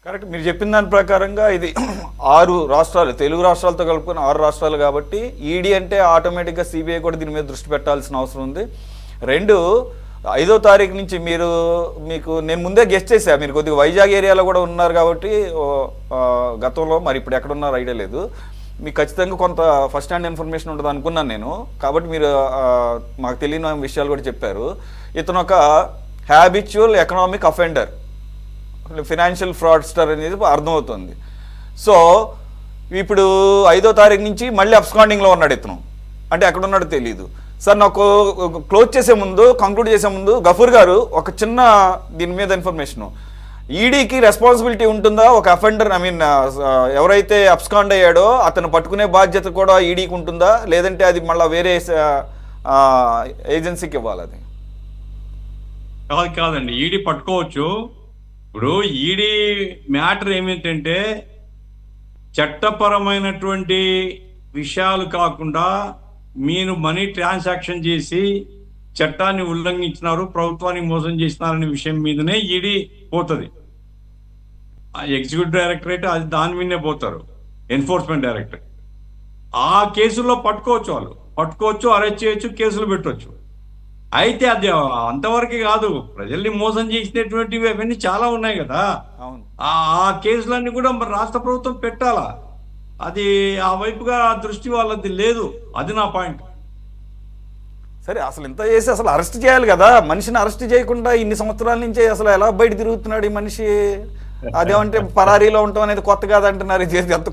Correct. మీరు చెప్పిన దాని ప్రకారంగా ఇది 6 రాష్ట్రాలు, తెలుగు రాష్ట్రాలతో కలుపుకొని 6 రాష్ట్రాలు కాబట్టి ఈడీ అంటే ఆటోమేటిక్గా సిబిఐ కూడా దీని మీద దృష్టి పెట్టాల్సిన అవసరం ఉంది. 2, 5వ తారీఖు నుంచి మీకు నేను ముందే గెస్ట్ చేశా, మీరు కొద్దిగా వైజాగ్ ఏరియాలో కూడా ఉన్నారు కాబట్టి గతంలో, మరి ఇప్పుడు ఎక్కడ ఉన్నారో ఐడియా లేదు. మీకు ఖచ్చితంగా కొంత ఫస్ట్ హ్యాండ్ ఇన్ఫర్మేషన్ ఉంటుంది అనుకున్నాను నేను, కాబట్టి మీరు మాకు తెలియని విషయాలు కూడా చెప్పారు. ఇతను ఒక habitual economic offender, financial fraudster అనేది అర్థమవుతుంది. సో ఇప్పుడు 5వ తారీఖు నుంచి మళ్ళీ అబ్స్కాండింగ్లో ఉన్నాడు ఇతను, అంటే ఎక్కడ ఉన్నాడో తెలియదు. సార్ నాకు కంక్లూడ్ చేసే ముందు గఫూర్ గారు ఒక చిన్న దీని మీద ఇన్ఫర్మేషను, ఈడీకి రెస్పాన్సిబిలిటీ ఉంటుందా ఒక అఫెండర్, ఎవరైతే అబ్స్కాండ్ అయ్యాడో అతను పట్టుకునే బాధ్యత కూడా ఈడీకి ఉంటుందా, లేదంటే అది మళ్ళీ వేరే ఏజెన్సీకి ఇవ్వాలి? అది కాదండి, ఈడీ పట్టుకోవచ్చు. ఇప్పుడు ఈడీ మ్యాటర్ ఏమిటంటే చట్టపరమైనటువంటి విషయాలు కాకుండా మీరు మనీ ట్రాన్సాక్షన్ చేసి చట్టాన్ని ఉల్లంఘించినారు, ప్రభుత్వానికి మోసం చేసినారనే విషయం మీదనే ఈడీ పోతుంది. ఎగ్జిక్యూటివ్ డైరెక్టరేట్ అది దాని మీదనే పోతారు, ఎన్ఫోర్స్మెంట్ డైరెక్టరేట్. ఆ కేసుల్లో పట్టుకోవచ్చు, అరెస్ట్ చేయొచ్చు, కేసులు పెట్టవచ్చు. అయితే అది అంతవరకు కాదు, ప్రజల్ని మోసం చేసినటువంటివి అవన్నీ చాలా ఉన్నాయి కదా. ఆ కేసులన్నీ కూడా మరి రాష్ట్ర ప్రభుత్వం పెట్టాలా, అది ఆ వైపుగా దృష్టి వాళ్ళది లేదు. అది నా పాయింట్. సరే, అసలు ఇంత చేసి అసలు అరెస్ట్ చేయాలి కదా, మనిషిని అరెస్ట్ చేయకుండా ఇన్ని సంవత్సరాల నుంచి అసలు ఎలా బయట తిరుగుతున్నాడు ఈ మనిషి? అదేమంటే పరారీలో ఉండటం అనేది కొత్త కాదంటున్నారు, ఇది ఎంత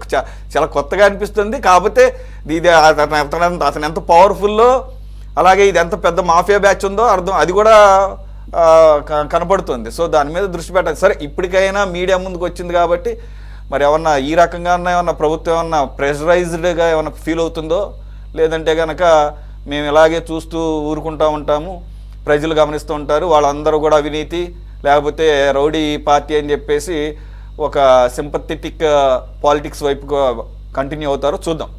చాలా కొత్తగా అనిపిస్తుంది. కాకపోతే ఇది అతను ఎంత పవర్ఫుల్లో, అలాగే ఇది ఎంత పెద్ద మాఫియా బ్యాచ్ ఉందో అది కూడా కనపడుతుంది. సో దాని మీద దృష్టి పెట్టాలి. సరే, ఇప్పటికైనా మీడియా ముందుకు వచ్చింది కాబట్టి మరి ఏమన్నా ఈ రకంగా ఏమన్నా ప్రభుత్వం ఏమన్నా ప్రెషరైజ్డ్గా ఏమన్నా ఫీల్ అవుతుందో, లేదంటే కనుక మేము ఇలాగే చూస్తూ ఊరుకుంటూ ఉంటాము, ప్రజలు గమనిస్తూ ఉంటారు, వాళ్ళందరూ కూడా అవినీతి లేకపోతే రౌడీ పార్టీ అని చెప్పేసి ఒక సింపథెటిక్ పాలిటిక్స్ వైపుగా కంటిన్యూ అవుతారో చూద్దాం.